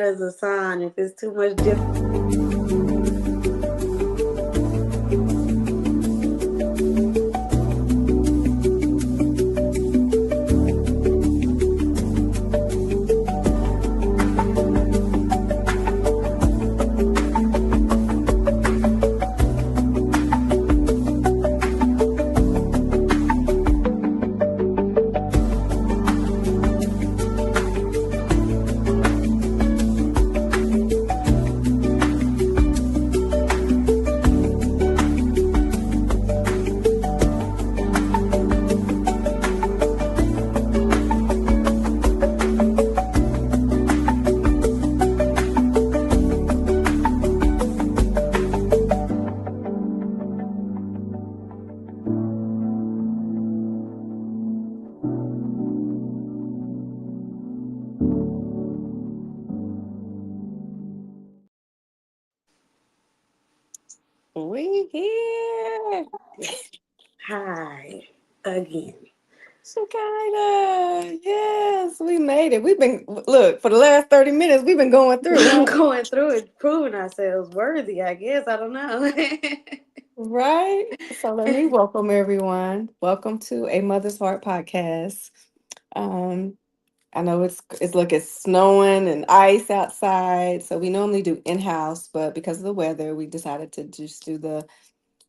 as a sign. If it's too much different. We here. Hi again. Shekinah. Yes, we made it. We've been, look, for the last 30 minutes, we've been going through, huh? Going through it, proving ourselves worthy. I guess I don't know. Right. So let me welcome everyone. Welcome to a Mother's Heart podcast. Um, I know it's snowing and ice outside. So we normally do in-house, but because of the weather, we decided to just do the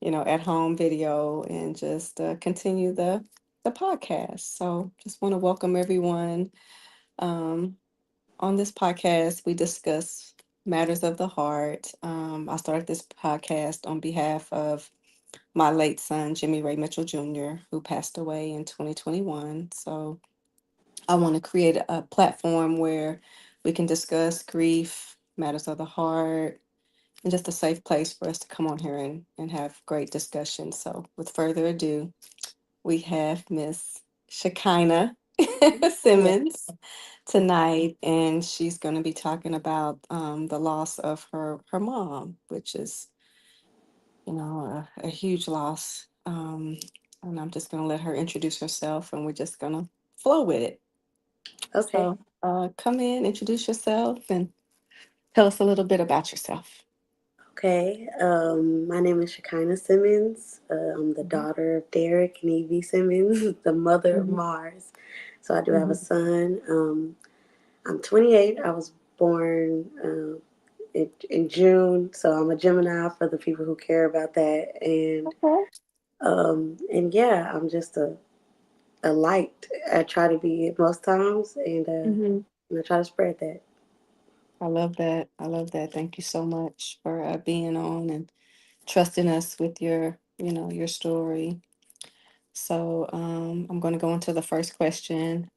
at home video and just continue the podcast. So just want to welcome everyone. Um, on this podcast, we discuss matters of the heart. I started this podcast on behalf of my late son, Jimmy Ray Mitchell Jr., who passed away in 2021. So I want to create a platform where we can discuss grief, matters of the heart, and just a safe place for us to come on here and have great discussion. So, with further ado, we have Miss Shekinah Yeah. Simmons tonight, and she's going to be talking about the loss of her mom, which is a huge loss. And I'm just going to let her introduce herself, and we're just going to flow with it. Okay. So, come in, introduce yourself, and tell us a little bit about yourself. Okay. My name is Shekinah Simmons. I'm the Mhm, daughter of Derek and Evie Simmons, the mother of mhm, Mars. So I do have a mhm. son. I'm 28. I was born in June, so I'm a Gemini for the people who care about that. Okay. And yeah, I'm just a light. I try to be it most times, Mhm. and I try to spread that. I love that. I love that. Thank you so much for being on and trusting us with your story. So, I'm going to go into the first question.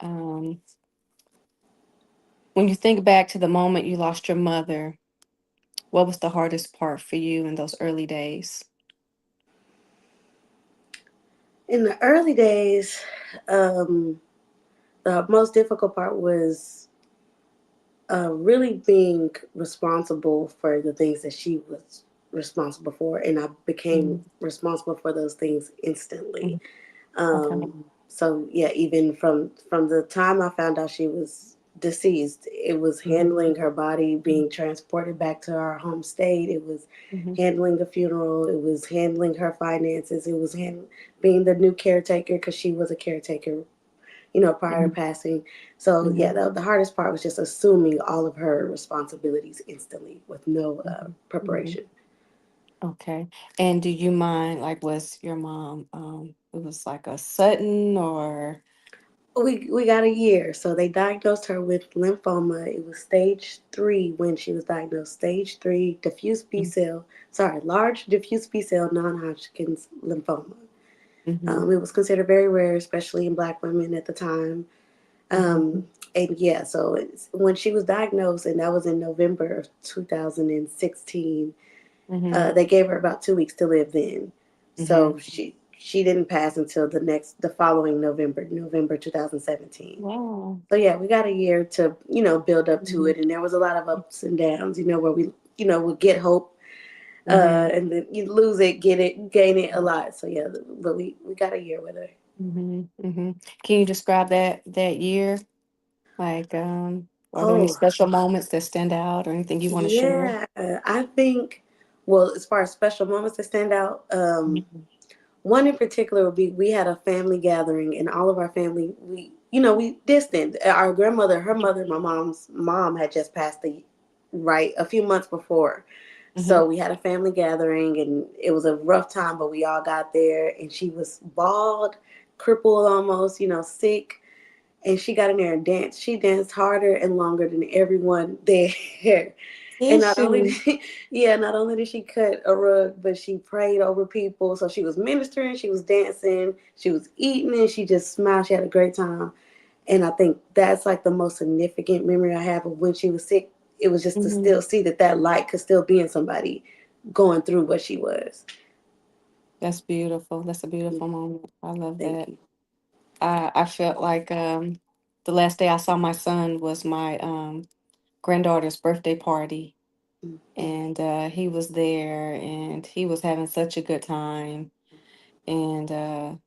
When you think back to the moment you lost your mother, what was the hardest part for you in those early days? In the early days, um, the most difficult part was really being responsible for the things that she was responsible for, and I became Mhm, responsible for those things instantly. mhm. Okay. So yeah, even from the time I found out she was deceased, it was Mhm, handling her body being transported back to our home state. It was mhm, handling the funeral. It was handling her finances. It was being the new caretaker because she was a caretaker, prior to mhm, passing. So yeah, mhm, the hardest part was just assuming all of her responsibilities instantly with no mhm, mhm. preparation. Okay. And do you mind, like, was your mom, it was like a sudden or? We got a year. So they diagnosed her with lymphoma. It was stage 3 when she was diagnosed. Stage 3 diffuse B Mhm, cell, sorry, large diffuse B cell non-Hodgkin's lymphoma. mhm, It was considered very rare, especially in Black women at the time. mhm, And yeah, so when she was diagnosed, and that was in November of 2016, mhm, they gave her about 2 weeks to live then. So mhm. she didn't pass until the following November 2017. Wow. So yeah, we got a year to build up to Mhm, it, and there was a lot of ups and downs, where we would get hope, mhm, and then you lose it, get it, gain it a lot. So yeah, but we got a year with her. mhm, mhm. Can you describe that year? Like, Are there any Oh, special moments that stand out or anything you want to share? yeah. I think, well, as far as special moments that stand out, Mhm. one in particular would be we had a family gathering, and all of our family, we distant. Our grandmother, her mother, my mom's mom, had just passed a few months before. Mhm. So we had a family gathering, and it was a rough time, but we all got there, and she was bald, crippled almost, sick, and she got in there and danced. She danced harder and longer than everyone there. And Is not only did she? she, yeah, not only did she cut a rug, but she prayed over people. So she was ministering, she was dancing, she was eating, and she just smiled. She had a great time. And I think that's like the most significant memory I have of when she was sick. It was just to Mhm. still see that light could still be in somebody going through what she was. That's beautiful. That's a beautiful moment. I love Thank that. you. I felt like the last day I saw my son was my granddaughter's birthday party, Mm-hmm. and he was there, and he was having such a good time, and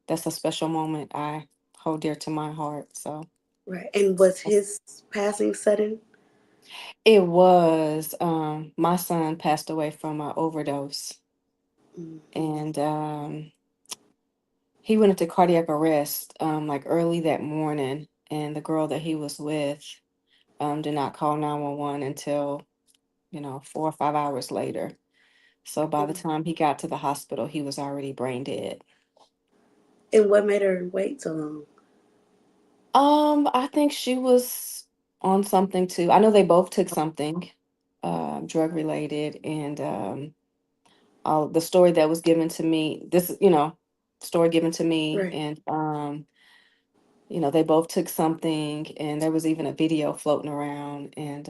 that's a special moment I hold dear to my heart. So Right. And was that's- his passing sudden? it was my son passed away from an overdose, Mm-hmm. and he went into cardiac arrest like early that morning, and the girl that he was with did not call 911 until 4 or 5 hours later. So by the time he got to the hospital, he was already brain dead. And what made her wait so long? I think she was on something too. I know they both took something, drug related, and the story that was given to me, story given to me, Right. and they both took something, and there was even a video floating around, and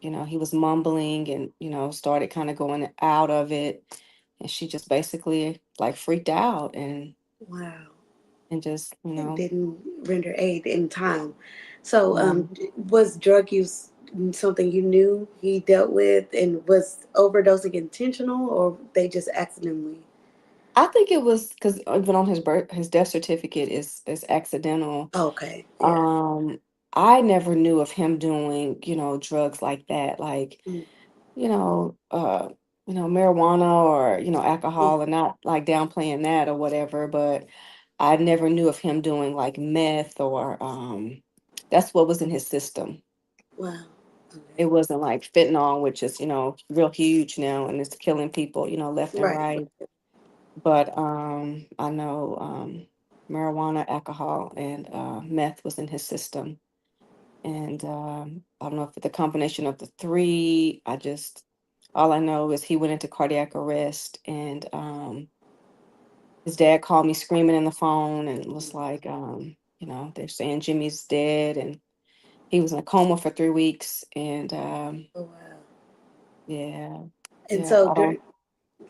he was mumbling, and started kind of going out of it, and she just basically like freaked out Wow. and just And didn't render aid in time. So, yeah. was drug use something you knew he dealt with, and was overdosing intentional, or they just accidentally? I think it was because even on his death certificate is accidental. Okay, yeah. Um, I never knew of him doing, drugs like that, like, Mm, you know, uh, marijuana or, mm, alcohol, and not like downplaying that or whatever, but I never knew of him doing like meth or that's what was in his system. wow. Okay. It wasn't like fentanyl, which is, real huge now and it's killing people, left and Right. right. But I know marijuana, alcohol, and meth was in his system. And I don't know if the combination of the three, all I know is he went into cardiac arrest, and his dad called me screaming in the phone and was like, they're saying Jimmy's dead, and he was in a coma for 3 weeks. And Oh wow. yeah, And yeah, so, I don't,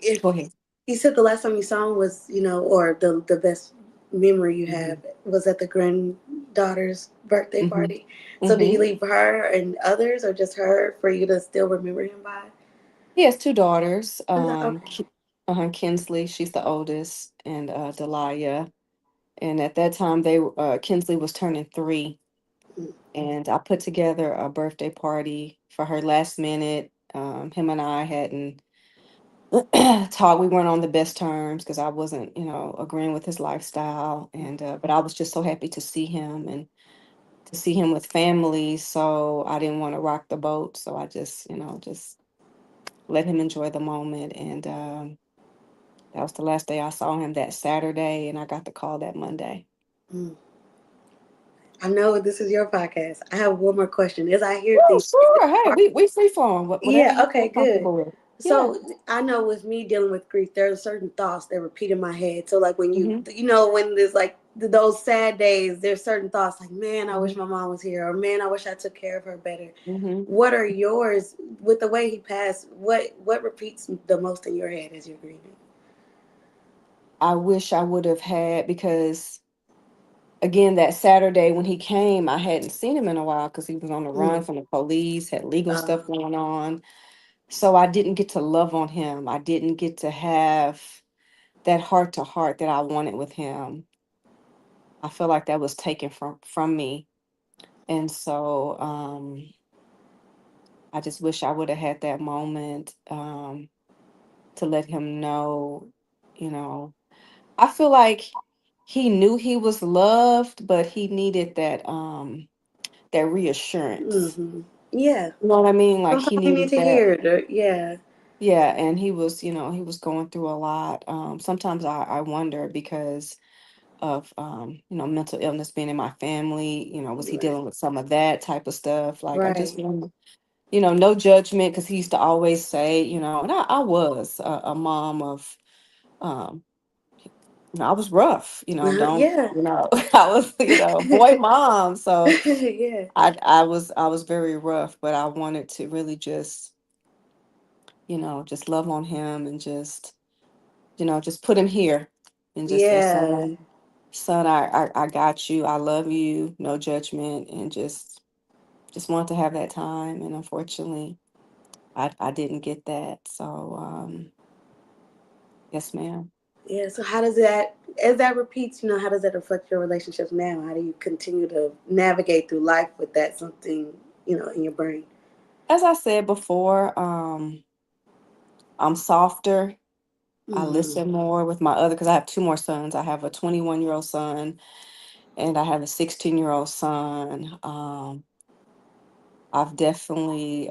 if go ahead. you said the last time you saw him was, or the best memory you Hmm. have was at the granddaughter's birthday Hmm. party. So, did he Hmm. leave her and others, or just her for you to still remember him by? He has two daughters. Okay. Kinsley, she's the oldest, and Delia. And at that time, Kinsley was turning 3, Mm, and I put together a birthday party for her last minute. Him and I hadn't talked. We weren't on the best terms because I wasn't, agreeing with his lifestyle, and but I was just so happy to see him and to see him with family. So I didn't want to rock the boat. So I just let him enjoy the moment, and that was the last day I saw him, that Saturday, and I got the call that Monday. mm. I know this is your podcast. I have one more question. As I hear Oh, these, sure. Hey, we free flowing. Whatever yeah, you okay, feel good. comfortable with. Yeah. So I know with me dealing with grief, there are certain thoughts that repeat in my head. So like when Hmm. when there's like those sad days, there's certain thoughts like, man, I wish Hmm. my mom was here, or man, I wish I took care of her better. Hmm. What are yours with the way he passed? What repeats the most in your head as you're grieving? I wish I would have had, because again, that Saturday when he came, I hadn't seen him in a while because he was on the run Mm, from the police, had legal uh, stuff going on. So I didn't get to love on him. I didn't get to have that heart to heart that I wanted with him. I feel like that was taken from me. And so I just wish I would have had that moment to let him know, you know, I feel like he knew he was loved, but he needed that reassurance. Hmm. Yeah. You know what I mean? Like he Sometimes you need needed to that. hear it. Yeah. Yeah, and he was, he was going through a lot. Sometimes I wonder because of mental illness being in my family, was he Right. dealing with some of that type of stuff? Like I just Right. want, no judgment, because he used to always say, and I was a mom of um I was rough, don't, Yeah. I was, boy mom. So Yeah. I was very rough, but I wanted to really just, just love on him and just put him here and just say, Yeah. son, I got you. I love you. No judgment. And just want to have that time. And unfortunately, I didn't get that. So, yes, ma'am. Yeah. So how does that, as that repeats, how does that affect your relationships now? How do you continue to navigate through life with that something, in your brain? As I said before, I'm softer. I Mm. listen more with my other, because I have two more sons. I have a 21-year-old son and I have a 16-year-old son. I've definitely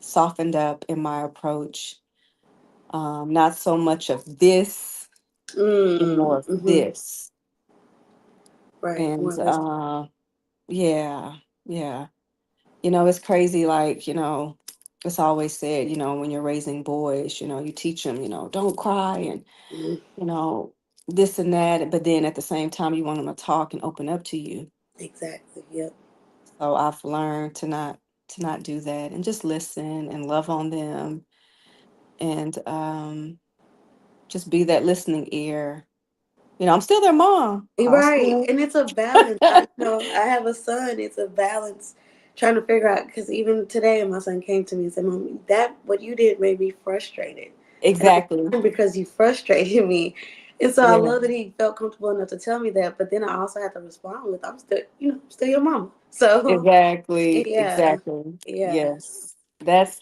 softened up in my approach. Not so much of this and more Mm. of Mm-hmm. this. Right. And More or less. yeah, yeah. It's crazy. Like, it's always said, when you're raising boys, you teach them, don't cry and, Mm. you know, this and that. But then at the same time, you want them to talk and open up to you. Exactly. Yep. So I've learned to not do that and just listen and love on them and just be that listening ear. I'm still their mom. I'll Right, still and it's a balance. I have a son. It's a balance, trying to figure out, because even today, my son came to me and said, "Mom, that what you did made me frustrated, and I'm exactly. crying because you frustrated me." And so I Yeah, love that he felt comfortable enough to tell me that. But then I also had to respond with, "I'm still, still your mama." So exactly, yeah, exactly. yeah. Yes. That's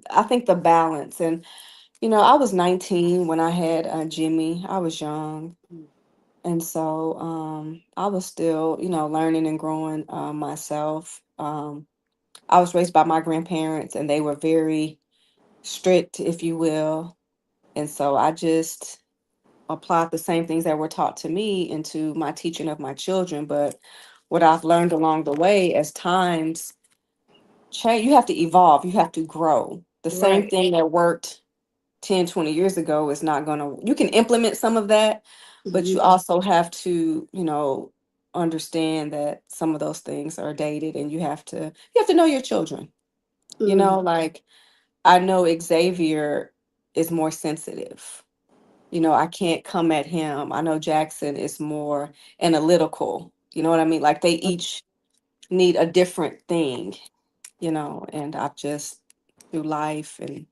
I think the balance. And I was 19 when I had Jimmy. I was young. And so I was still, learning and growing myself. I was raised by my grandparents and they were very strict, if you will. And so I just applied the same things that were taught to me into my teaching of my children. But what I've learned along the way, as times change, you have to evolve, you have to grow. The same Right. thing that worked 10, 20 years ago is not going to, you can implement some of that, but Hmm. you also have to, understand that some of those things are dated, and you have to know your children. Hmm. Like I know Xavier is more sensitive. I can't come at him. I know Jackson is more analytical. You know what I mean? Like they each need a different thing, and I've just, through life and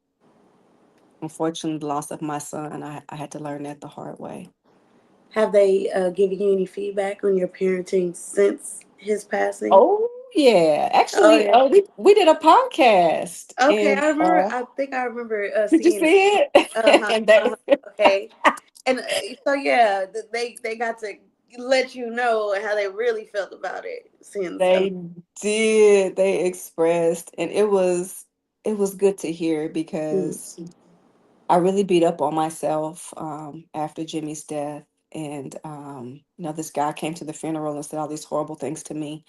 unfortunately the loss of my son, I had to learn that the hard way. Have they given you any feedback on your parenting since his passing? Oh yeah. Oh Actually, yeah. we did a podcast Okay, and I remember. I think I remember did you seeing it. see Uh it? huh. And that Uh was huh. Okay. And so yeah, they got to let you know how they really felt about it since. they did. They expressed, and it was good to hear Mm, because I really beat up on myself after Jimmy's death. And, this guy came to the funeral and said all these horrible things to me,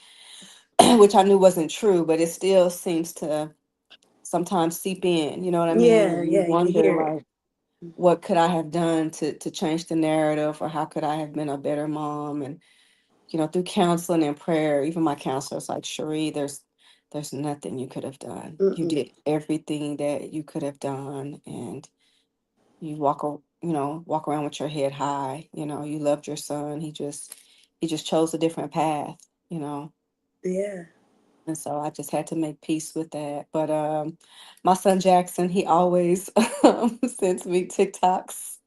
which I knew wasn't true, but it still seems to sometimes seep in. You know what I mean? yeah, And you yeah, you can wonder, hear it. like, what could I have done to change the narrative, or how could I have been a better mom? And, through counseling and prayer, even my counselor's like, Cherie, there's nothing you could have done. You Mm-mm. did everything that you could have done. And you walk around with your head high. You loved your son. He just chose a different path. you know Yeah. and so I just had to make peace with that. But my son Jackson, he always sends me TikToks.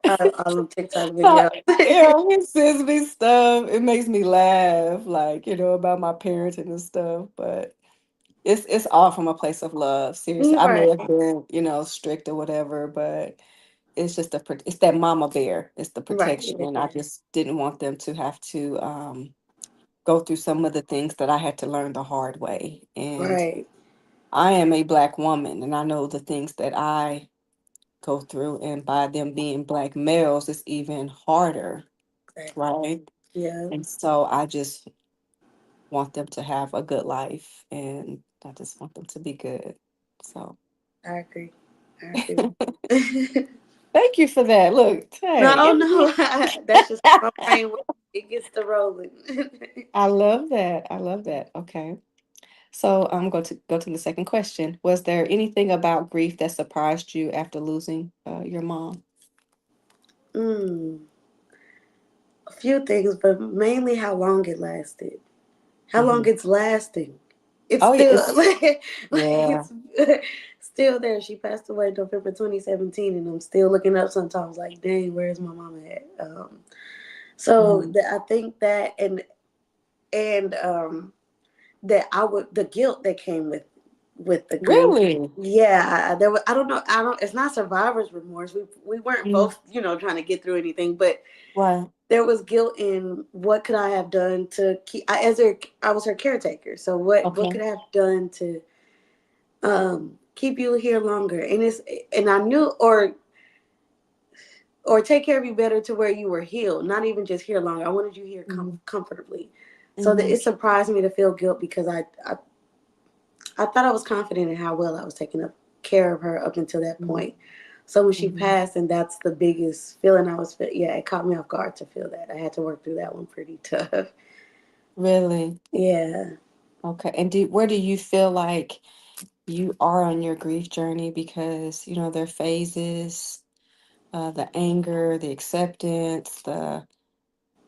All them TikTok So, videos. yeah, he sends me stuff. It makes me laugh, like, about my parenting and stuff. But it's all from a place of love. Seriously, I may Right, have been, strict or whatever, but it's just it's that mama bear. It's the right, protection, it and I is. just didn't want them to have to go through some of the things that I had to learn the hard way. And Right, I am a black woman, and I know the things that I go through, and by them being black males, it's even harder, exactly. right? Yeah, And so I just want them to have a good life, and I just want them to be good. So I agree. I agree with thank you. you for that. Look, No, hey, oh no, that's just my brain when it gets to rolling. I love that. I love that. Okay. So I'm going to go to the second question. Was there anything about grief that surprised you after losing your mom? mm, a few things, but mainly how long it lasted. How long Hmm. it's lasting. It's Oh, yeah, still it's like yeah. it's still there. She passed away November 2017, and I'm still looking up sometimes like, dang, where's my mama at? So Hmm. I think that and that I would the guilt that came with the grief. Really? Yeah, there was. I don't know. I don't. It's not survivor's remorse. We weren't Mm. both trying to get through anything, but Right. there was guilt in what could I have done to keep. I was her caretaker. So what Okay. could I have done to keep you here longer? And I knew or take care of you better to where you were healed, not even just here longer. I wanted you here Hmm. comfortably. So that Hmm. it surprised me to feel guilt because I thought I was confident in how well I was taking up care of her up until that Hmm. point. So when she Hmm. passed, and that's the biggest feeling I was, yeah, it caught me off guard to feel that. I had to work through that one pretty tough. Really? Yeah. Okay. And where do you feel like you are on your grief journey? Because, there are phases, the anger, the acceptance,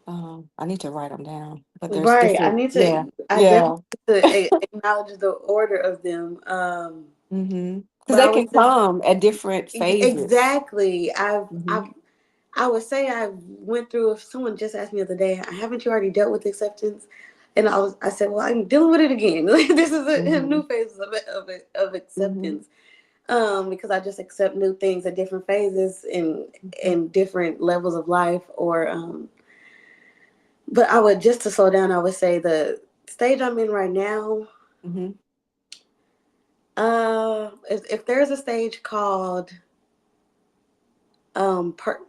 I need to write them down, but there's Right. different, yeah, I yeah. definitely need to acknowledge the order of them. Mm-hmm. Because But I they would can say, come at different phases. exactly. Mm-hmm. I would say I went through. If someone just asked me the other day, haven't you already dealt with acceptance? And I said, well, I'm dealing with it again. This is a Mm-hmm. new phase of Mm-hmm. acceptance. Because I just accept new things at different phases and different levels of life. But I would just to slow down. I would say the stage I'm in right now. Mm-hmm. If there's a stage called um, per,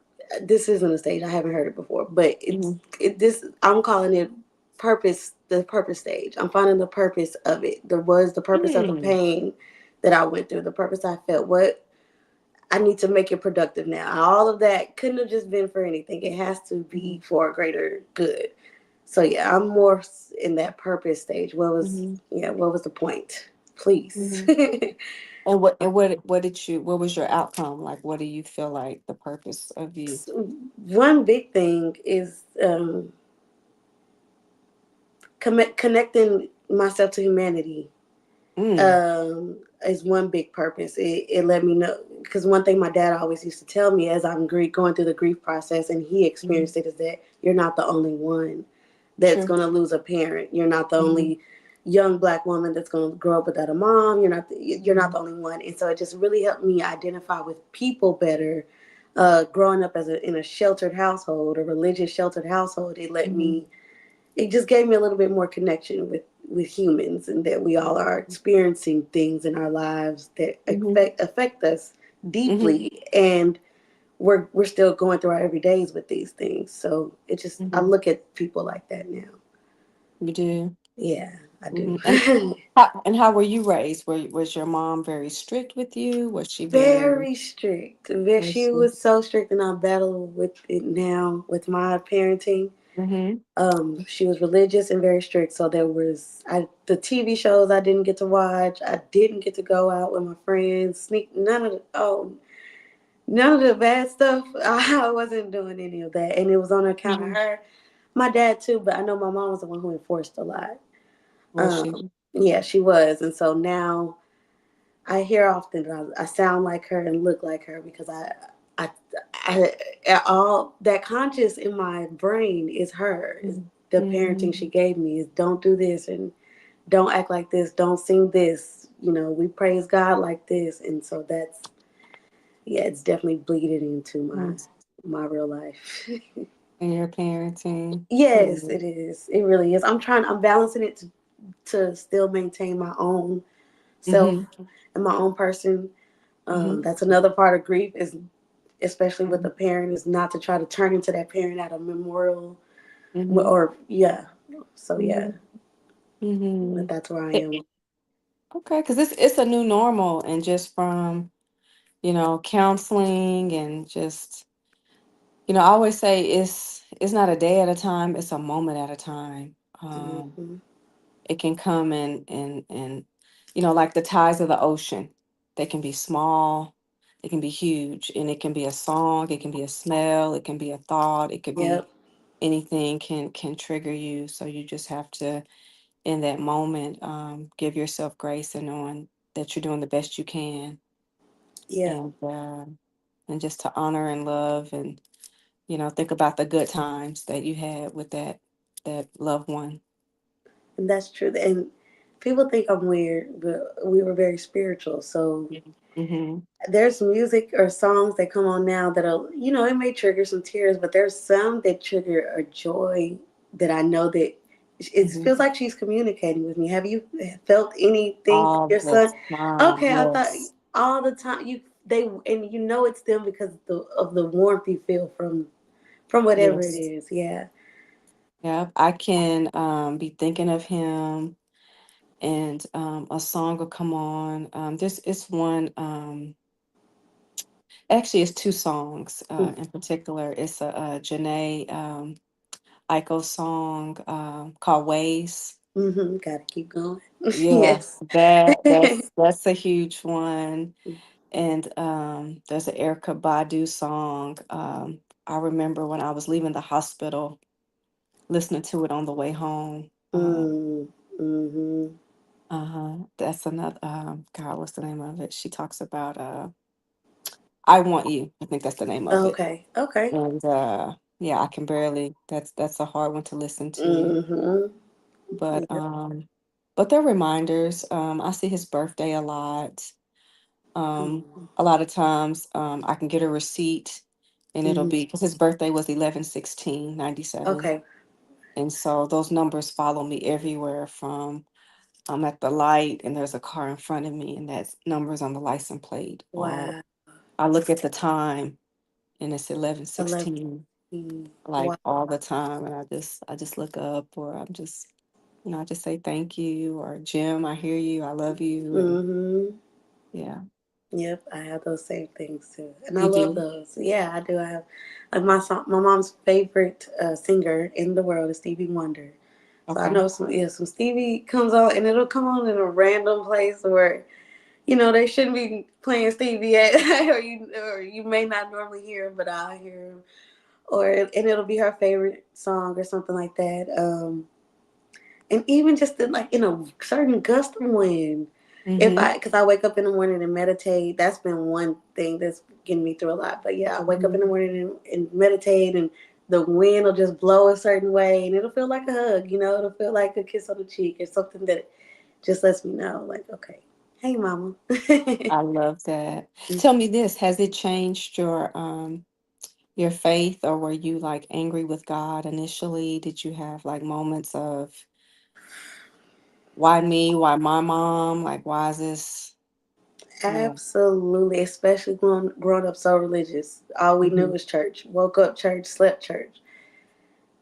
this isn't a stage. I haven't heard it before, but Mm-hmm. this. I'm calling it purpose. The purpose stage. I'm finding the purpose of it. There was the purpose of the Mm-hmm. pain that I went through. The purpose I felt. What I need to make it productive now. All of that couldn't have just been for anything. It has to Mm-hmm. be for a greater good. So yeah, I'm more in that purpose stage. Mm-hmm. What was the point? Please. Mm-hmm. And what was your outcome? Like, what do you feel like the purpose of you? One big thing is connecting myself to humanity Mm. is one big purpose. It let me know because one thing my dad always used to tell me as going through the grief process, and he Mm-hmm. experienced it, is that you're not the only one that's True. going to lose a parent. You're not the Mm-hmm. only young black woman that's going to grow up without a mom. You're not Mm-hmm. the only one, and so it just really helped me identify with people better. Growing up in a sheltered household, a religious sheltered household, Mm-hmm. it just gave me a little bit more connection with humans, and that we all are experiencing things in our lives that Mm-hmm. affect us Mm-hmm. deeply, and we're still going through our everydays with these things. So I Mm-hmm. look at people like that now. You do. Yeah, I Mm-hmm. do. And how were you raised? Was your mom very strict with you? Was she very Very strict. very She strict? was so strict, and I battle with it now with my parenting. Mm-hmm. She was religious and very strict. So the TV shows I didn't get to watch. I didn't get to go out with my friends. Sneak none of the bad stuff. I wasn't doing any of that, and it was on account of Mm-hmm. her. My dad too, but I know my mom was the one who enforced a lot. Was she? Yeah, she was, and so now I hear often that I sound like her and look like her because I I, all that conscious in my brain is her. Is the parenting she Mhm. gave me is don't do this and don't act like this, don't sing this. We praise God like this, and so that's yeah, it's definitely bleeding into my Yes. my real life. And your parenting. Yes, Mhm. it is. It really is. I'm balancing it to still maintain my own self Mhm. and my own person. Mhm. That's another part of grief is especially with a Mhm. parent is not to try to turn into that parent at a memorial Mhm. or yeah. So yeah, Mhm. Mhm. that's where I am. It- Okay, because it's a new normal, and just from counseling and just I always say it's not a day at a time, it's a moment at a time. Hmm. It can come and like the tides of the ocean. They can be small, they can be huge, and it can be a song, it can be a smell, it can be a thought, it could be Yep. anything can trigger you. So you just have to, in that moment, give yourself grace and knowing that you're doing the best you can, Yep. and just to honor and love, and think about the good times that you had with that loved one. And that's true. And people think I'm weird, but we were very spiritual. So Mm-hmm. there's music or songs that come on now that'll, it may trigger some tears, but there's some that trigger a joy that I know that it feels Mm-hmm. like she's communicating with me. Have you felt anything from All your the son? time, Okay, I thought yes. all the time and it's them because of the warmth you feel from whatever it Yes. is. Yeah. Yeah, I can be thinking of him, and a song will come on. This is one. Actually, it's two songs in particular. It's a Janae Aiko song called "Ways." Mm-hmm. Gotta keep going. Yeah, Yes. that's a huge one. And there's an Erica Badu song. I remember when I was leaving the hospital, listening to it on the way home. Mm-hmm. That's another. God, what's the name of it? She talks about "I Want You." I think that's the name of it. Okay. Okay. And yeah, I can barely. That's a hard one to listen to. Mm-hmm. But Yep. they're reminders. I see his birthday a lot. A lot of times, I can get a receipt, and it'll Mm-hmm. be because his birthday was 11/16/97, Okay. and so those numbers follow me everywhere. From I'm at the light, and there's a car in front of me, and that numbers on the license plate. Or Wow. I look at the time, and it's 11. 11/16, like Wow. all the time, and I just look up, or I'm just I just say thank you, or Jim, I hear you, I love you, and Mm-hmm. yeah, Yep, I have those same things too, and I you love do. those. Yeah, I do. I have like my mom's favorite singer in the world is Stevie Wonder. So I Okay. know some Stevie comes on, and it'll come on in a random place where they shouldn't be playing Stevie at, or you may not normally hear him, but I'll hear him, and it'll be her favorite song or something like that. And even just like in a certain gust of wind. Mm-hmm. Because I wake up in the morning and meditate. That's been one thing that's getting me through a lot. But yeah, I wake up in Mm-hmm. the morning and meditate, and the wind will just blow a certain way, and it'll feel like a hug. It'll feel like a kiss on the cheek or something that just lets me know, like, okay, hey, mama. I love that. Tell me this, has it changed your faith, or were you like angry with God initially? Did you have like moments of why me? Why my mom? Like why is this? Yeah. Absolutely, especially growing up so religious. All we knew Mm-hmm. was church. Woke up church, slept church.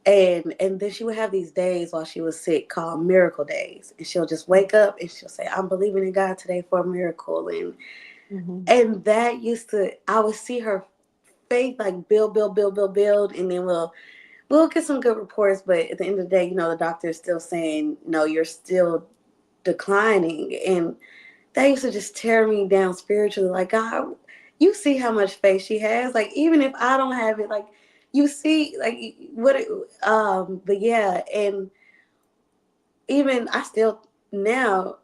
And then she would have these days while she was sick called miracle days, and she'll just wake up and she'll say, "I'm believing in God today for a miracle," Mm-hmm. and that used to I would see her faith like build, build, build, build, build, and then we'll get some good reports, but at the end of the day, the doctor is still saying no, you're still declining, and that used to just tear me down spiritually. Like, God, you see how much faith she has. Like, even if I don't have it, like, you see, like, but yeah, and even I still now,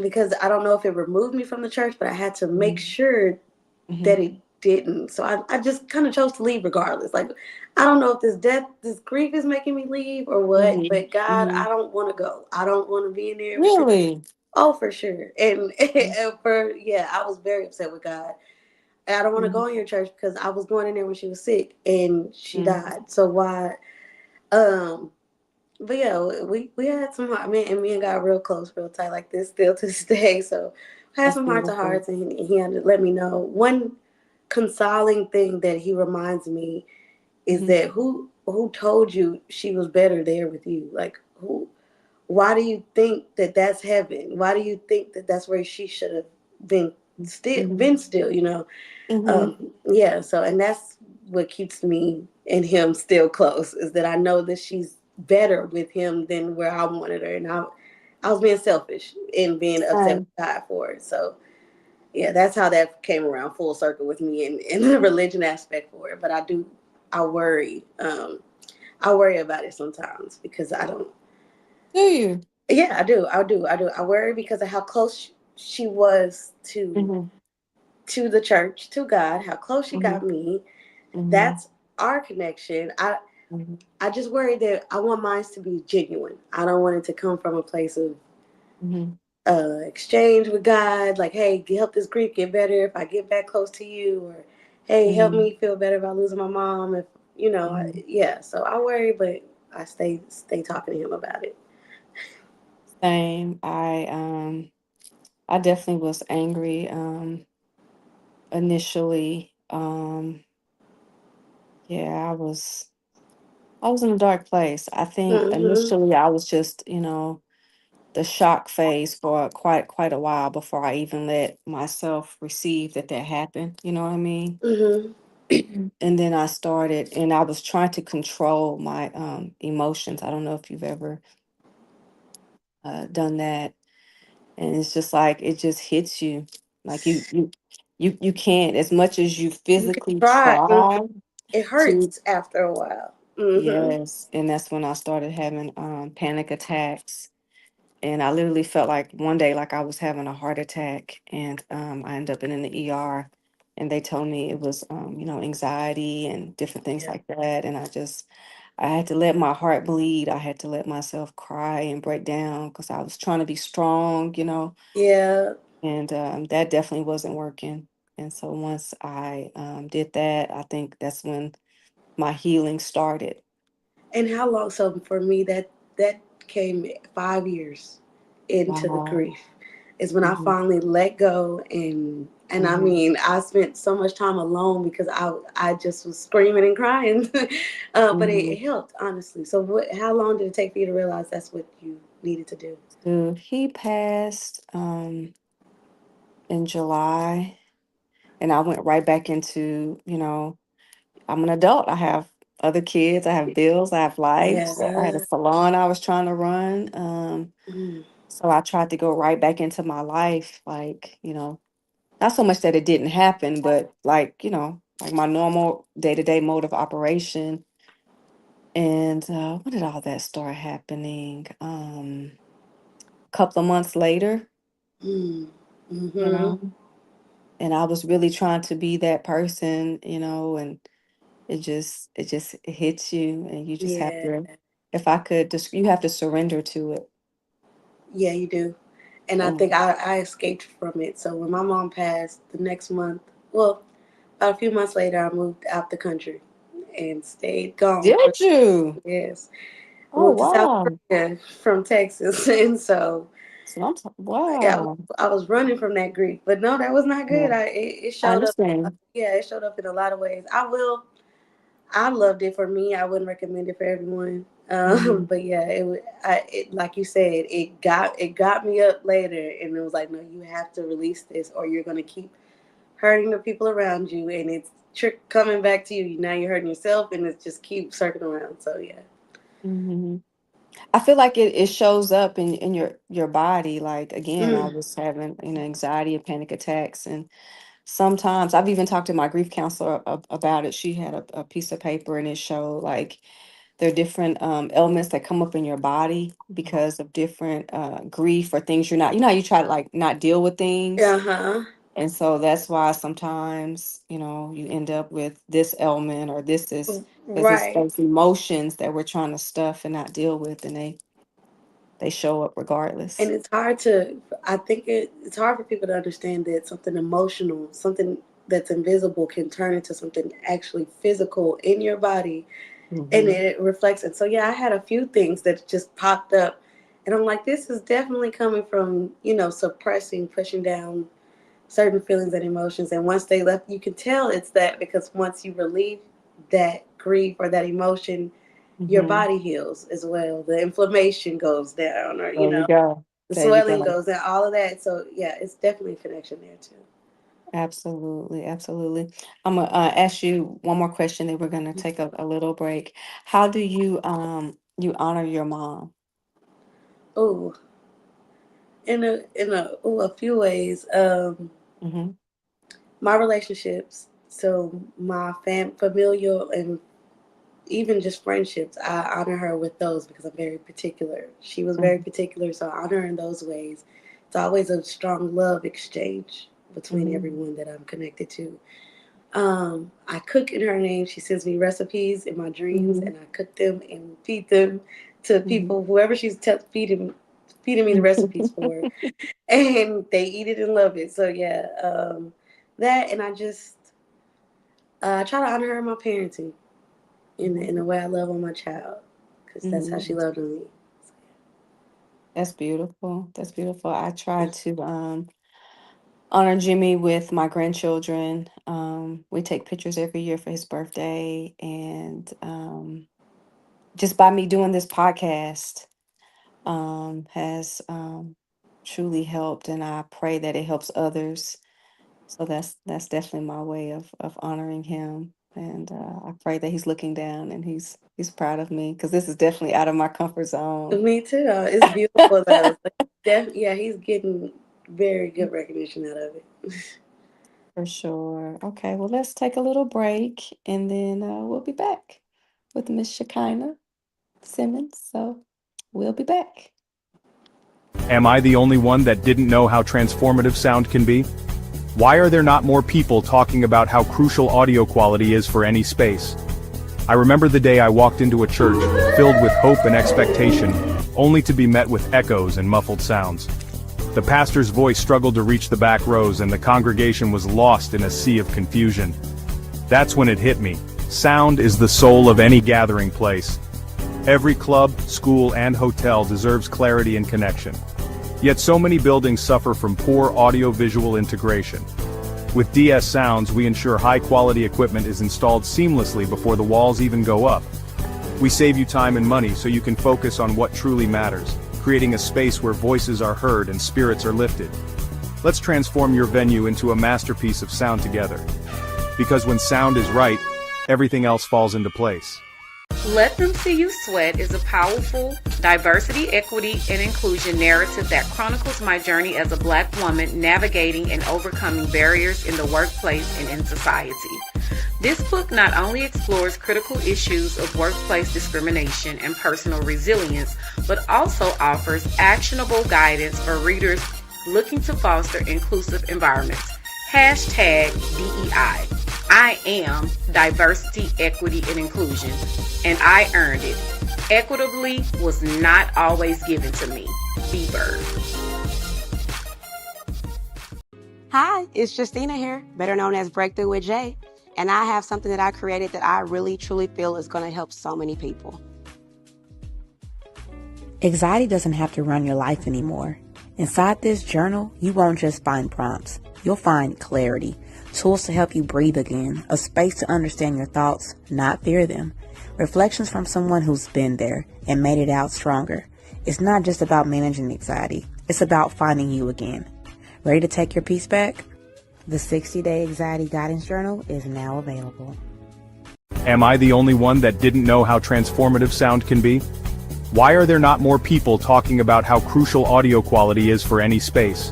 because I don't know if it removed me from the church, but I had to make Mm-hmm. sure Mm-hmm. that it didn't. So I just kind of chose to leave regardless. Like, I don't know if this grief is making me leave or what, Mm-hmm. but God, Mm-hmm. I don't want to go. I don't want to be in there because, Really? oh, for sure. And, and for, yeah, I was very upset with God. And I don't want to Mm-hmm. go in your church because I was going in there when she was sick and she Mm-hmm. died. So why, um, but yeah, we had some heart, me and got real close, real tight like this still to this day. So I had That's some heart to beautiful. hearts, and he had to let me know. One consoling thing that he reminds me is Mm-hmm. that who told you she was better there with you? Like, who? Why do you think that that's heaven? Why do you think that that's where she should have been still? Mm-hmm. Been still, you know? Mm-hmm. Yeah. So, and that's what keeps me and him still close, is that I know that she's better with him than where I wanted her, and I was being selfish and being upset with Same. God for it. So yeah, that's how that came around full circle with me and the religion aspect for it. But I worry. I worry about it sometimes because I don't. Do you? Yeah, I do. I worry because of how close she was Mm-hmm. to the church, to God. How close she Mm-hmm. got me. Mm-hmm. That's our connection. Mm-hmm. I just worry that I want mine to be genuine. I don't want it to come from a place of Mm-hmm. exchange with God, like, hey, help this grief get better if I get back close to you, or hey, help Mm-hmm. me feel better about losing my mom. If you know, Mm-hmm. yeah. So I worry, but I stay talking to him about it. Same. I definitely was angry initially. Yeah, I was in a dark place. I think Mm-hmm. initially I was just, the shock phase for quite a while before I even let myself receive that happened. You know what I mean? Mm-hmm. And then I started, and I was trying to control my emotions. I don't know if you've ever done that, and it's just like it just hits you, like you can't, as much as you You can physically try. Mhm. try It to. hurts after a while. Mm-hmm. Yes, and that's when I started having panic attacks. And I literally felt like one day like I was having a heart attack, and I ended up in the ER, and they told me it was anxiety and different things Yeah. like that. And I had to let my heart bleed. I had to let myself cry and break down because I was trying to be strong. Yeah. And that definitely wasn't working. And so once I did that, I think that's when my healing started. And how long? So for me, that came 5 years into the Wow. grief is when I Hmm. finally let go, and I Hmm. mean I spent so much time alone because I just was screaming and crying, but Hmm. it helped honestly. So what? How long did it take for you to realize that's what you needed to do? So he passed in July, and I went right back into, I'm an adult. I have other kids, I have bills, I have life. So I had a Yeah. salon I was trying to run. Mm. So I tried to go right back into my life, like, not so much that it didn't happen, but like, like my normal day-to-day mode of operation. And when did all that start happening? Couple of months later, Mm. you Mm-hmm. know. And I was really trying to be that person, and it hits you, and you just have Yeah. to, if I could just, you have to surrender to it. Yeah, you do. And I think Um, I escaped from it. So when my mom passed the next month, well, about a few months later, I moved out the country and stayed gone for did you? years. I Oh moved to South wow. Korea from Texas, and so So yeah, wow. I was running from that grief. But no, that was not Yeah, good. It I showed up. understand. Yeah, it showed up in a lot of ways. I loved it for me. I wouldn't recommend it for everyone. Hmm. But yeah, it like you said, it got me up later, and it was like, no, you have to release this, or you're gonna keep hurting the people around you, and it's trick coming back to you. Now you're hurting yourself, and it just keeps circling around. So yeah. Hmm. I feel like it shows up in your body. Like again, I Mm. was having anxiety and panic attacks, and sometimes I've even talked to my grief counselor about it. She had a piece of paper, and it showed like there are different ailments that come up in your body because of different grief or things you're not. You know how you try to like not deal with things. Uh huh. And so that's why sometimes, you end up with this ailment or this is because it's Right. those emotions that we're trying to stuff and not deal with, and they show up And regardless. it's hard to, I think it's hard for people to understand that something emotional, something that's invisible can turn into something actually physical in your body, and Hmm. it reflects it. So yeah, I had a few things that just popped up, and I'm like, this is definitely coming from, suppressing, pushing down certain feelings and emotions. And once they left, you can tell it's that, because once you relieve that grief or that emotion, your Hmm. body heals as well. The inflammation goes down, or There you go. the There you swelling go. goes down, all of that. So yeah, it's definitely a connection there too. Absolutely, absolutely. I'm gonna ask you one more question, then we're gonna take a little break. How do you honor your mom? Oh, in a few ways. Hmm. My relationships, so my familial and even just friendships, I honor her with those because I'm very particular. She was very Hmm. particular, so I honor her in those ways. It's always a strong love exchange between Hmm. everyone that I'm connected to. I cook in her name. She sends me recipes in my dreams, Hmm. and I cook them and feed them to Hmm. people, whoever she's feeding me the recipes for, and they eat it and love it. So yeah, that, and I try to honor her in my parenting in the way I love on my child, because that's how she Hmm. loved on me. That's beautiful. That's beautiful. I try to honor Jimmy with my grandchildren. We take pictures every year for his birthday, and just by me doing this podcast has truly helped, and I pray that it helps others. So that's definitely my way of honoring him, and I pray that he's looking down and he's proud of me because this is definitely out of my comfort zone. Me too. It's beautiful though. So yeah, he's getting very good recognition out of it. For sure. Okay, well, let's take a little break and then we'll be back with Miss Shekinah Simmons. So we'll be back. Am I the only one that didn't know how transformative sound can be? Why are there not more people talking about how crucial audio quality is for any space? I remember the day I walked into a church, filled with hope and expectation, only to be met with echoes and muffled sounds. The pastor's voice struggled to reach the back rows and the congregation was lost in a sea of confusion. That's when it hit me. Sound is the soul of any gathering place. Every club, school, and hotel deserves clarity and connection. Yet so many buildings suffer from poor audio-visual integration. With DS Sounds, we ensure high-quality equipment is installed seamlessly before the walls even go up. We save you time and money so you can focus on what truly matters, creating a space where voices are heard and spirits are lifted. Let's transform your venue into a masterpiece of sound together. Because when sound is right, everything else falls into place. Let Them See You Sweat is a powerful diversity, equity, and inclusion narrative that chronicles my journey as a Black woman navigating and overcoming barriers in the workplace and in society. This book not only explores critical issues of workplace discrimination and personal resilience, but also offers actionable guidance for readers looking to foster inclusive environments. Hashtag DEI. I am diversity, equity, and inclusion, and I earned it. Equitably was not always given to me. B-Bird. Hi, it's Justina here, better known as Breakthrough with Jay, and I have something that I created that I really truly feel is going to help so many people. Anxiety doesn't have to run your life anymore. Inside this journal, you won't just find prompts. You'll find clarity, tools to help you breathe again, a space to understand your thoughts, not fear them, reflections from someone who's been there and made it out stronger. It's not just about managing anxiety. It's about finding you again. Ready to take your peace back? The 60-Day Anxiety Guidance Journal is now available. Am I the only one that didn't know how transformative sound can be? Why are there not more people talking about how crucial audio quality is for any space?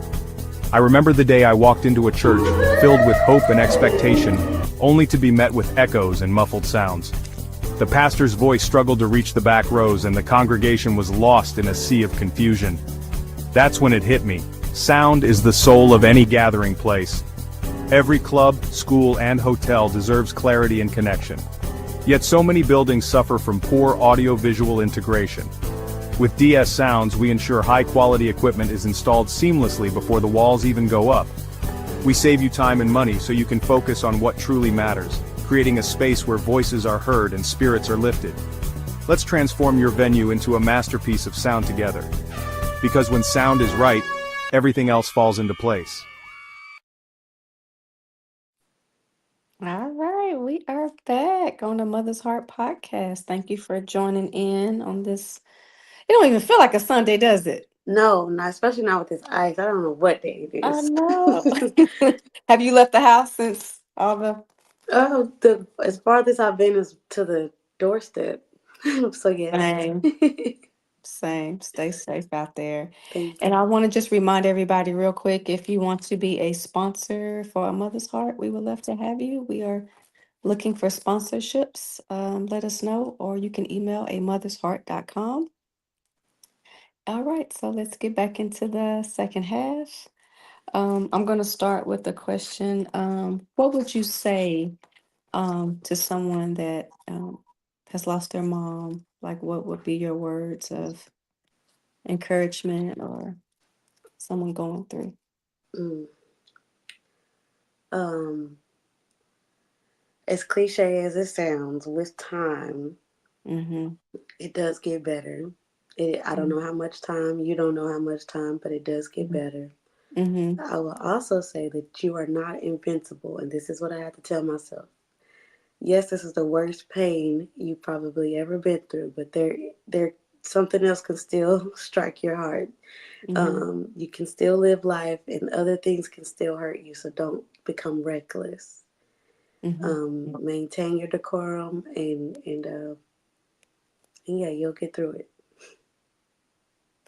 I remember the day I walked into a church, filled with hope and expectation, only to be met with echoes and muffled sounds. The pastor's voice struggled to reach the back rows and the congregation was lost in a sea of confusion. That's when it hit me. Sound is the soul of any gathering place. Every club, school, and hotel deserves clarity and connection. Yet so many buildings suffer from poor audio-visual integration. With DS Sounds, we ensure high-quality equipment is installed seamlessly before the walls even go up. We save you time and money so you can focus on what truly matters, creating a space where voices are heard and spirits are lifted. Let's transform your venue into a masterpiece of sound together. Because when sound is right, everything else falls into place. All right, we are back on the Mother's Heart podcast. Thank you for joining in on this. It don't even feel like a Sunday, does it? No, not especially not with this ice. I don't know what day it I is. know. Have you left the house since all the? Oh, the as farthest I've been is to the doorstep. So yes. Same, same. Stay safe out there. Thank And you. I want to just remind everybody real quick, if you want to be a sponsor for a Mother's Heart, we would love to have you. We are looking for sponsorships. Let us know, or you can email a mothersheart.com. All right, so let's get back into the second half. I'm going to start with the question. What would you say to someone that has lost their mom? Like, what would be your words of encouragement or someone going through? Mm. Um, as cliche as it sounds, with time, Mm-hmm. it does get better. I don't know how much time, you don't know how much time, but it does get Mm-hmm. better. Mm-hmm. I will also say that you are not invincible, and this is what I have to tell myself. Yes, this is the worst pain you've probably ever been through, but there something else can still strike your heart. Mm-hmm. You can still live life, and other things can still hurt you. So don't become reckless. Mm-hmm. Maintain your decorum, and yeah, you'll get through it.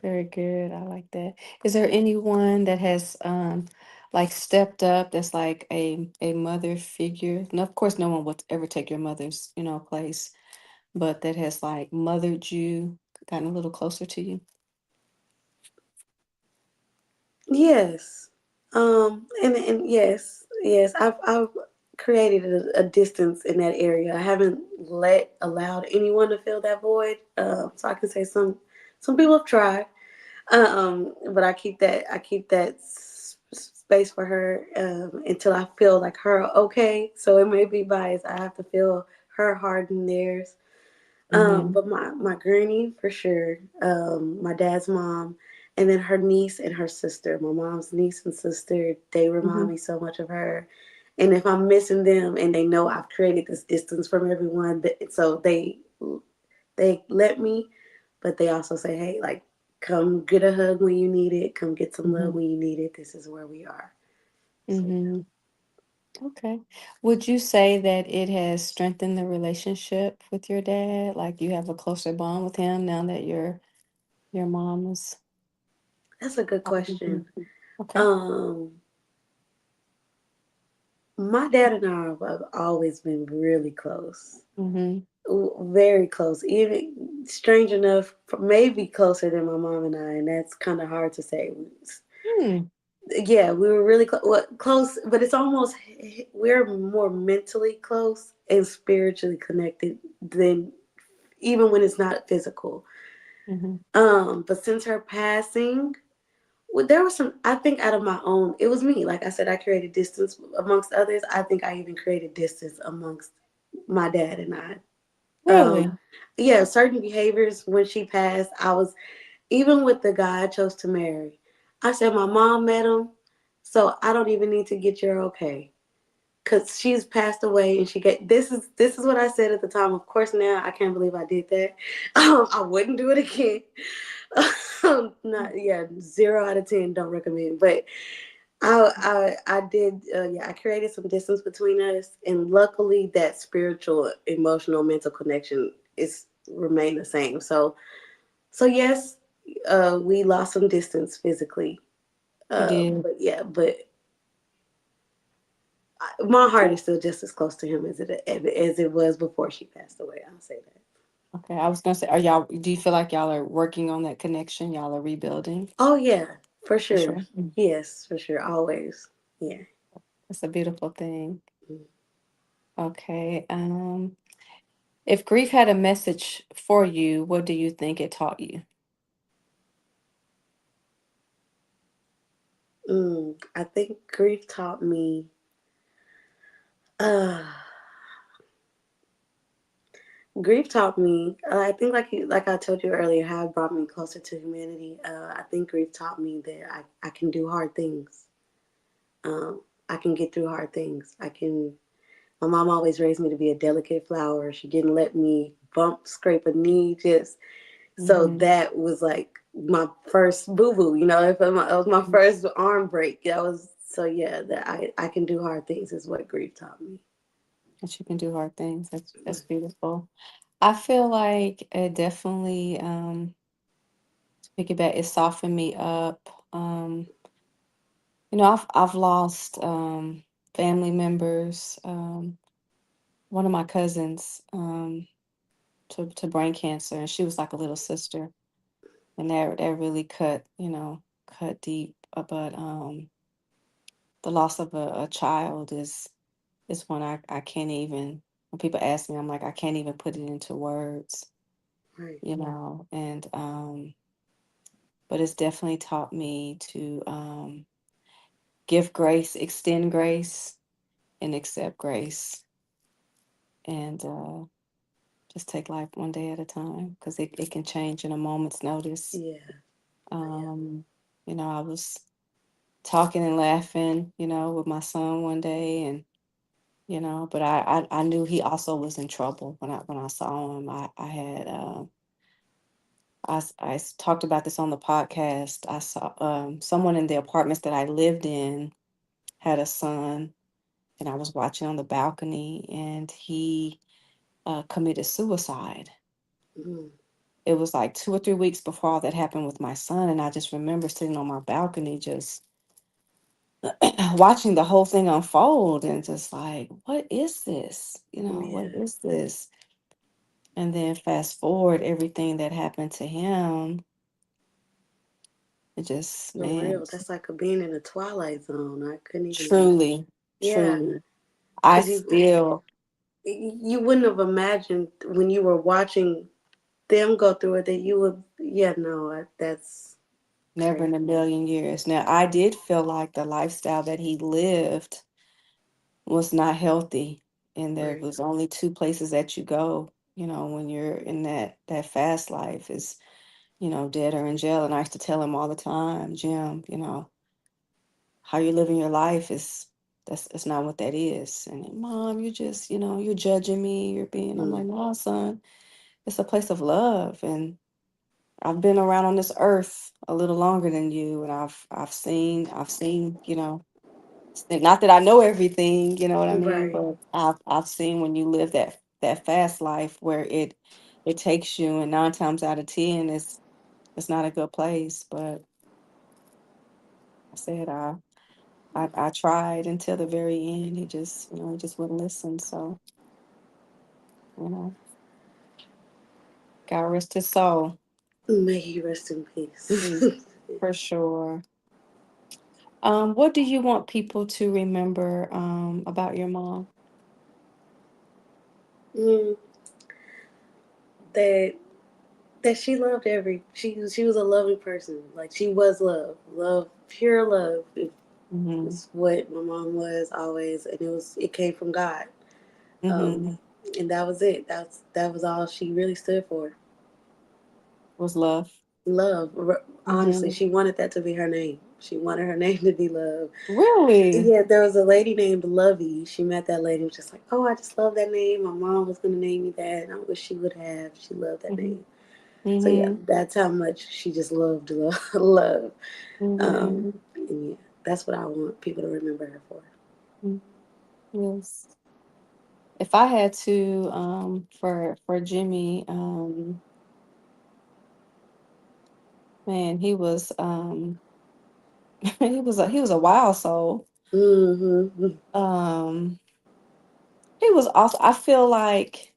Very good. I like that. Is there anyone that has like stepped up that's like a mother figure? No, of course no one would ever take your mother's, place, but that has like mothered you, gotten a little closer to you. Yes. And yes, I've created a distance in that area. I haven't allowed anyone to fill that void. So I can say some people have tried. But I keep that space for her until I feel like her okay. So it may be biased. I have to feel her heart in theirs. Mm-hmm. But my granny for sure, my dad's mom, and then her niece and her sister. My mom's niece and sister, they remind Mm-hmm. me so much of her. And if I'm missing them, and they know I've created this distance from everyone, so they let me, but they also say, hey, like, come get a hug when you need it. Come get some love Mm-hmm. when you need it. This is where we are. So Mm-hmm. Okay. Would you say that it has strengthened the relationship with your dad? Like you have a closer bond with him now that your mom is. that's a good question. Okay. Um, my dad and I have always been really close, Mm-hmm. very close. Even strange enough, maybe closer than my mom and I, and that's kind of hard to say. Hmm. Yeah, we were really close, but it's almost we're more mentally close and spiritually connected than even when it's not physical. Mm-hmm. But since her passing, well, there was some. I think out of my own, it was me. Like I said, I created distance amongst others. I think I even created distance amongst my dad and I. Um, Really? yeah, certain behaviors when she passed, I was even with the guy I chose to marry. I said my mom met him, so I don't even need to get your okay. Cause she's passed away, and she get this is what I said at the time. Of course, now I can't believe I did that. I wouldn't do it again. Not yeah, 0 out of 10 don't recommend. But I did yeah, I created some distance between us, and luckily that spiritual, emotional, mental connection is remained the same. So yes, we lost some distance physically. You did. But yeah, but my heart is still just as close to him as it was before she passed away. I'll say that. Okay. I was gonna say, do you feel like y'all are working on that connection? Y'all are rebuilding Oh yeah, for for sure. sure. Yes, for sure. Always. Yeah. It's a beautiful thing. Mm. Okay. If grief had a message for you, what do you think it taught you? I think grief taught me. Uh, Grief taught me. I think, like I told you earlier, how it brought me closer to humanity. I think grief taught me that I can do hard things. I can get through hard things. I can. My mom always raised me to be a delicate flower. She didn't let me bump, scrape a knee. Just so Mm-hmm. that was like my first boo boo. If it was my first arm break. That was so yeah. That I can do hard things is what grief taught me. That you can do hard things. That's beautiful. I feel like it definitely to piggyback, it softened me up. I've lost family members. One of my cousins to brain cancer, and she was like a little sister, and that really cut deep. But the loss of a child is one I can't even. When people ask me, I'm like I can't even put it into words, Right. and but it's definitely taught me to give grace, extend grace, and accept grace, and just take life one day at a time because it can change in a moment's notice. Yeah. Yeah. Um, I was talking and laughing, with my son one day, and but I knew he also was in trouble when I saw him. I had talked about this on the podcast. I saw someone in the apartments that I lived in had a son, and I was watching on the balcony, and he committed suicide. Mm, It was like 2 or 3 weeks before all that happened with my son, and I just remember sitting on my balcony, just watching the whole thing unfold, and just like, what is this? What yeah. is this? And then fast forward everything that happened to him. It just, For man, real. That's like a being in a twilight zone. I couldn't even imagine. truly, Yeah. truly. I Because still you wouldn't have imagined when you were watching them go through it that you would, yeah, no, that's never in a crazy. million years. Now, I did feel like the lifestyle that he lived was not healthy, and there Right. was only two places that you go, when you're in that fast life is, dead or in jail. And I used to tell him all the time, Jim, how you're living your life that's not what that is. And mom, you just, you're judging me, you're being, I'm like, Mm, no, son, it's a place of love. And I've been around on this earth a little longer than you, and I've seen, not that I know everything, you know what I mean, right. but I've seen when you live that fast life where it takes you, and 9 times out of 10 it's not a good place. But I said I tried until the very end. He just wouldn't listen. So, you know, God rest his soul. May he rest in peace. Mm, for sure. What do you want people to remember about your mom? mm, that she loved she was a loving person. Like she was love, pure love. Mm-hmm. It's what my mom was always, and it came from God. Um, Mm-hmm. and that was it. That was all she really stood for. Was love. Love. Honestly, Mm-hmm. she wanted that to be her name. She wanted her name to be Love. Really? Yeah, there was a lady named Lovey. She met that lady and was just like, oh, I just love that name. My mom was gonna name me that, and I wish she would have. She loved that Mm-hmm. name. So yeah, Mm-hmm. that's how much she just loved love. love. Mm-hmm. And yeah, that's what I want people to remember her for. Mm-hmm. Yes. If I had to, for Jimmy, man, he was he was a wild soul. Mm-hmm. Um, he was also, I feel like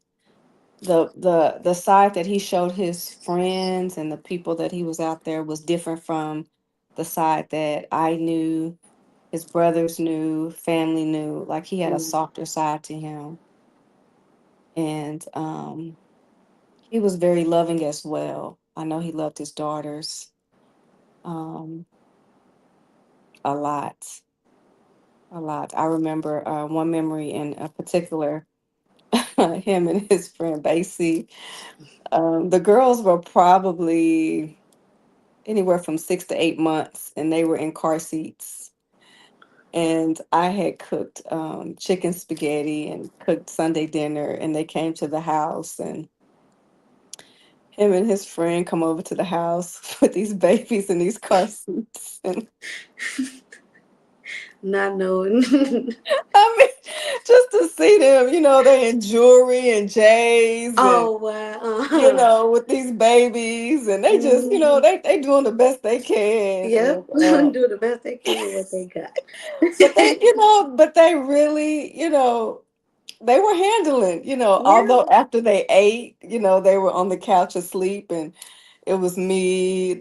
the side that he showed his friends and the people that he was out there was different from the side that I knew, his brothers knew, family knew, like he had a Mm. softer side to him. And he was very loving as well. I know he loved his daughters um, a lot, a lot. I remember one memory in a particular, him and his friend Basie. The girls were probably anywhere from 6 to 8 months, and they were in car seats. And I had cooked chicken spaghetti and cooked Sunday dinner, and they came to the house, and him and his friend come over to the house with these babies in these car seats. And Not knowing. I mean, just to see them, they in jewelry and J's and, Oh wow. with these babies, and they just, Hmm. they doing the best they can. Yep. And Do the best they can with what they got. but they really, they were handling, Yeah. although after they ate, they were on the couch asleep, and it was me,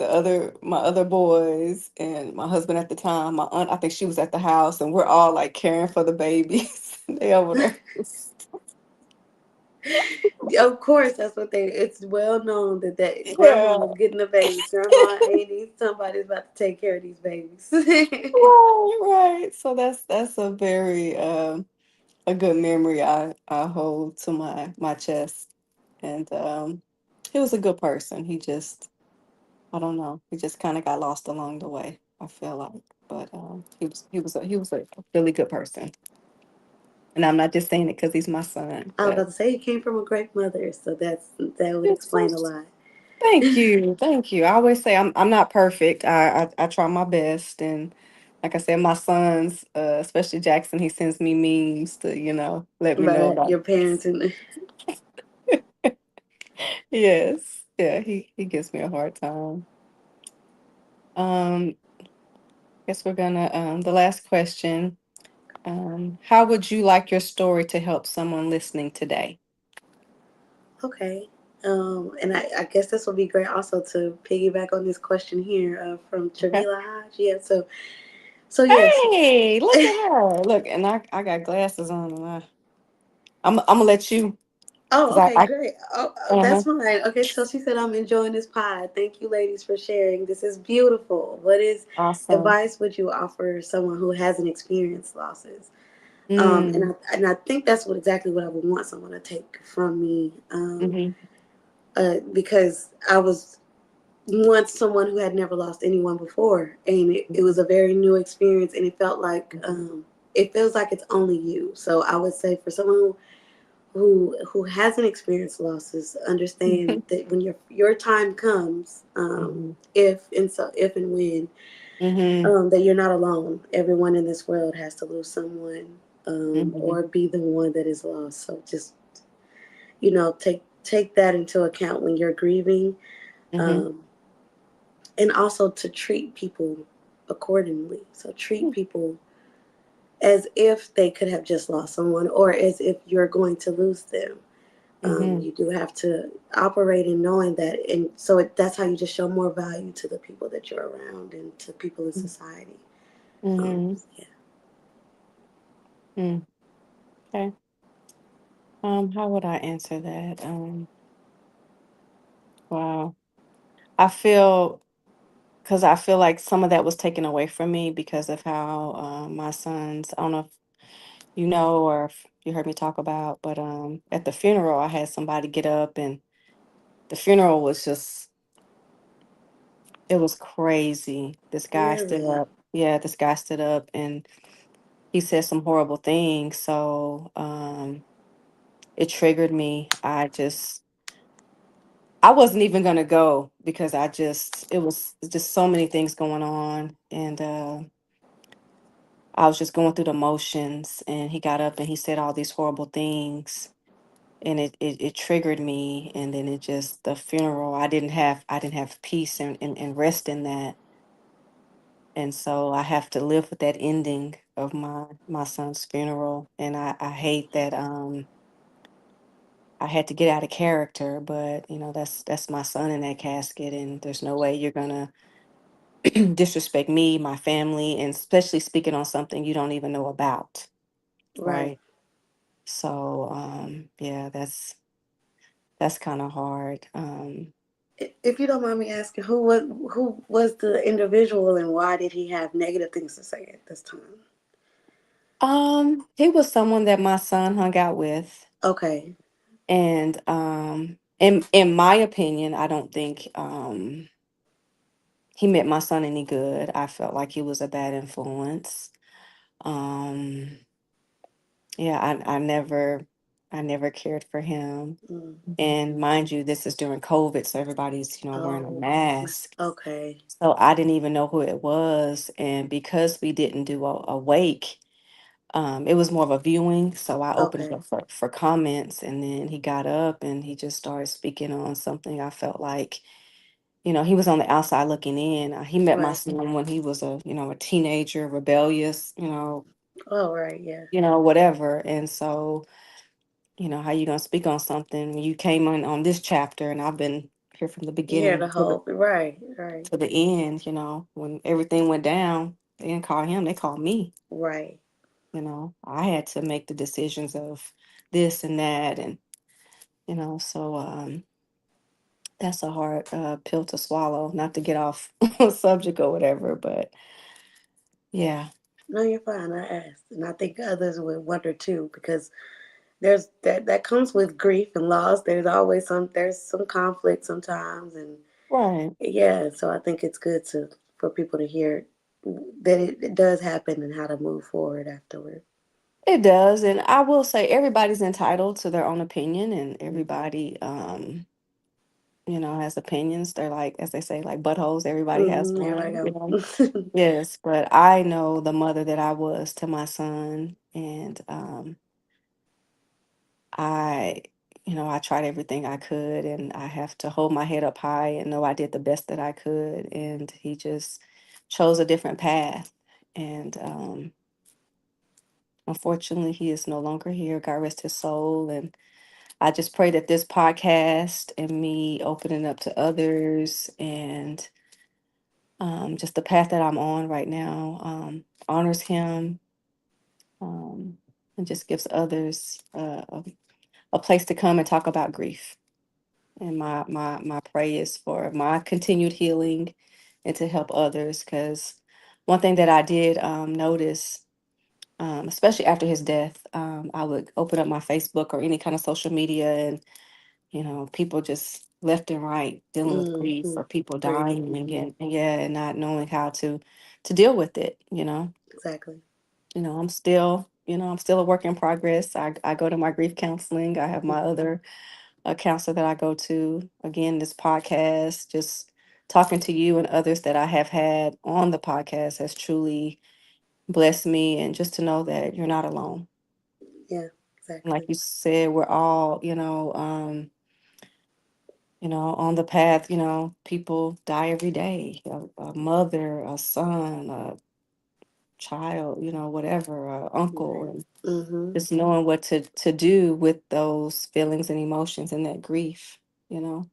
my other boys, and my husband at the time. My aunt, I think she was at the house, and we're all like caring for the babies. They over there. Of course, that's what they. It's well known that grandma Yeah. was getting the babies. Grandma ain't somebody's about to take care of these babies. Right, right. So that's a good memory I hold to my chest. And he was a good person. He just, I don't know. He just kind of got lost along the way, I feel like. But he was a really good person. And I'm not just saying it because he's my son, I was but about to say he came from a great mother, so that would it's so, explain a lot. thank you. Thank you. I always say I'm not perfect. I try my best, and like I said, my sons, especially Jackson, he sends me memes to, let me know About about. your parents and Yes. Yeah, he gives me a hard time. Um Guess we're gonna the last question. How would you like your story to help someone listening today? okay. And I guess this will be great also to piggyback on this question here from Okay. Travila Hodge. Yeah, so yes. Hey, look at her. Look, and I got glasses on, and I'm gonna let you, Oh, because okay, I great. Oh, uh-huh. that's fine. Okay, so she said, I'm enjoying this pod. Thank you, ladies, for sharing. This is beautiful. What is Awesome. advice would you offer someone who hasn't experienced losses? Mm, And I think that's exactly what I would want someone to take from me. mm-hmm, Because I was once someone who had never lost anyone before, and it was a very new experience, and it feels like it's only you. So I would say for someone who hasn't experienced losses, mm-hmm, understand that when your time comes, if and when, mm-hmm, that you're not alone. Everyone in this world has to lose someone, mm-hmm, or be the one that is lost. So just take that into account when you're grieving, mm-hmm, um, and also to treat people accordingly. So treat people as if they could have just lost someone, or as if you're going to lose them. mm-hmm, You do have to operate in knowing that, and so that's how you just show more value to the people that you're around and to people in society. mm-hmm, Yeah. mm. Okay. How would I answer that? Wow. I feel because I feel like some of that was taken away from me because of how my sons, I don't know if you know or if you heard me talk about, but at the funeral, I had somebody get up, and the funeral was just, it was crazy. This guy stood Really. up. Yeah, this guy stood up and he said some horrible things. So it triggered me. I wasn't even going to go because it was just so many things going on. And I was just going through the motions, and he got up and he said all these horrible things, and it triggered me. And then it just, the funeral, I didn't have peace and rest in that. And so I have to live with that ending of my son's funeral. And I hate that I had to get out of character, but that's my son in that casket, and there's no way you're gonna disrespect me, my family, and especially speaking on something you don't even know about, Right. right? So yeah, that's kind of hard. If you don't mind me asking, who was the individual, and why did he have negative things to say at this time? He was someone that my son hung out with, Okay. and in my opinion, I don't think he meant my son any good. I felt like he was a bad influence. Um, yeah, I never cared for him. Mm. And mind you, this is during COVID, so everybody's, wearing a Oh. mask. Okay. So I didn't even know who it was. And because we didn't do a wake, it was more of a viewing. So I opened it Okay. up for comments, and then he got up and he just started speaking on something. I felt like, he was on the outside looking in. He met my Right. son when he was a teenager, rebellious, Oh, right. Yeah. whatever. And so, how you gonna speak on something when you came on this chapter, and I've been here from the Yeah. beginning The whole. Right. Right. to the end. When everything went down, they didn't call him; they called me. Right. I had to make the decisions of this and that, and so that's a hard pill to swallow. Not to get off subject or whatever, but yeah, No, you're fine. I asked, and I think others would wonder too, because there's that comes with grief and loss. There's some conflict sometimes, and right. yeah. So I think it's good to for people to hear that it does happen and how to move forward afterward. It does, and I will say everybody's entitled to their own opinion, and Mm. everybody, has opinions. They're like, as they say, like buttholes. Everybody has Mm-hmm. There I one. go. Yes, but I know the mother that I was to my son, and I, I tried everything I could, and I have to hold my head up high and know I did the best that I could. And he just chose a different path. And unfortunately, he is no longer here. God rest his soul. And I just pray that this podcast and me opening up to others and just the path that I'm on right now honors him, um, and just gives others a place to come and talk about grief. And my prayer is for my continued healing and to help others. Because one thing that I did notice, especially after his death, I would open up my Facebook or any kind of social media, and people just left and right dealing with grief, Mm-hmm. or people Grieving. dying, and yeah, and not knowing how to deal with it. Exactly. I'm still a work in progress. I go to my grief counseling. I have my other a counselor that I go to. Again, this podcast, just talking to you and others that I have had on the podcast has truly blessed me. And just to know that you're not alone. Yeah. Like Exactly. you said, we're all, on the path, people die every day. A mother, a son, a child, whatever, a uncle, and Mm-hmm. just knowing what to do with those feelings and emotions and that grief, you know.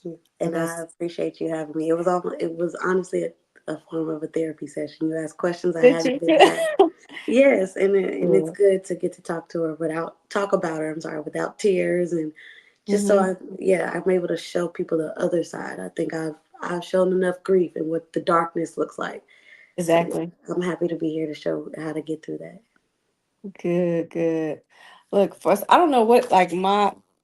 Yeah. So And I that's appreciate you having me. It was honestly a form of a therapy session. You asked questions I did haven't you? been asked. Yes, and it's Yeah. good to get to talk about her. I'm sorry, without tears, and just so Hmm. I'm able to show people the other side. I think I've shown enough grief and what the darkness looks like. So Exactly. I'm happy to be here to show how to get through that. Good, good. Look, first, I don't know what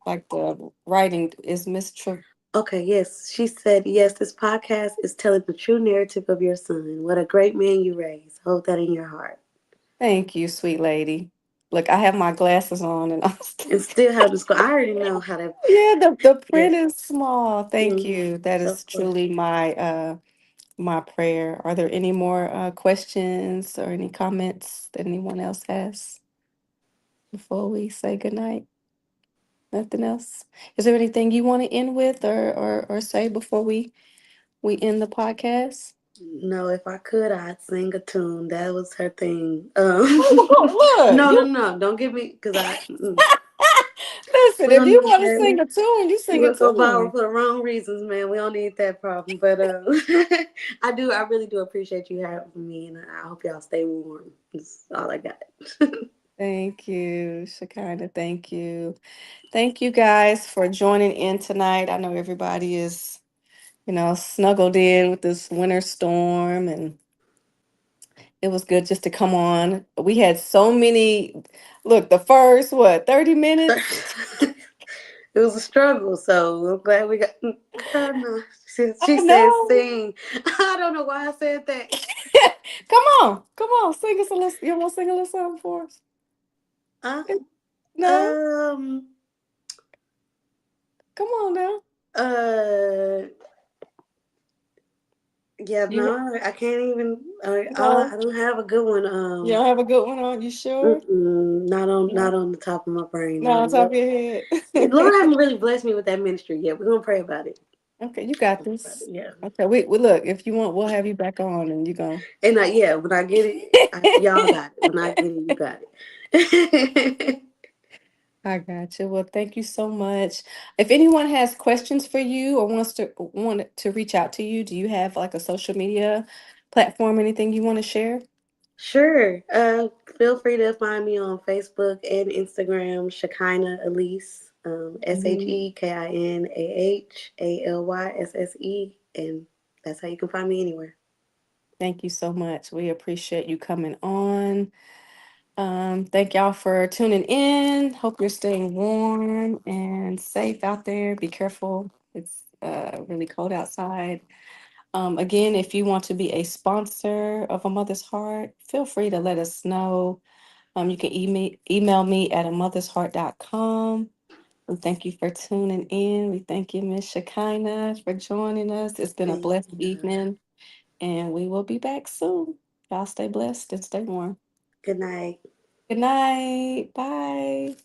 like the writing is Miss True. Okay, yes, she said yes. This podcast is telling the true narrative of your son. What a great man you raised. Hold that in your heart. Thank you, sweet lady. Look, I have my glasses on, and I'm still, And still have to school. I already know how to. yeah, the print Yes, is small. Thank you. That is of course. truly my prayer. Are there any more questions or any comments that anyone else has before we say goodnight? Nothing else? Is there anything you want to end with, or say before we end the podcast? No, if I could, I'd sing a tune. That was her thing. Oh, look, No, no, you no. Don't give me because I. Mm-mm. Listen, We if don't you need want to that. sing a tune, you sing a We're gonna borrow tune. for the wrong reasons, man. We don't need that problem. But I do. I really do appreciate you having me, and I hope y'all stay warm. That's all I got. Thank you, Shekinah. Thank you. Thank you guys for joining in tonight. I know everybody is, snuggled in with this winter storm, and it was good just to come on. We had so many, look, the first, 30 minutes? It was a struggle, so I'm glad we got. I don't know. She I said know. sing. I don't know why I said that. Come on, sing us a little. You want to sing a little something for us? Uh, No, um. come on now. Uh. Yeah. You No, I can't even. no, I don't have a good one. you don't have a good one on. You sure? Not No, on the top of my brain. no, No. on top of your head. Lord haven't really blessed me with that ministry yet. We're gonna pray about it. Okay, you got this. Yeah. Okay, we look. If you want, we'll have you back on, and you go. And yeah, when I get it, y'all got it. When I get it, you got it. I got you. Well, thank you so much. If anyone has questions for you or want to reach out to you, do you have like a social media platform, anything you want to share? Sure. Feel free to find me on Facebook and Instagram, Shekinah Elise. Mhm. ShekinahAllysse, and that's how you can find me anywhere. Thank you so much. We appreciate you coming on. Thank y'all for tuning in. Hope you're staying warm and safe out there. Be careful. It's really cold outside. Again, if you want to be a sponsor of A Mother's Heart, feel free to let us know. You can email me at amothersheart.com. And thank you for tuning in. We thank you, Miss Shekinah, for joining us. It's been a Thank blessed you. evening, and we will be back soon. Y'all stay blessed and stay warm. Good night. Good night. Bye.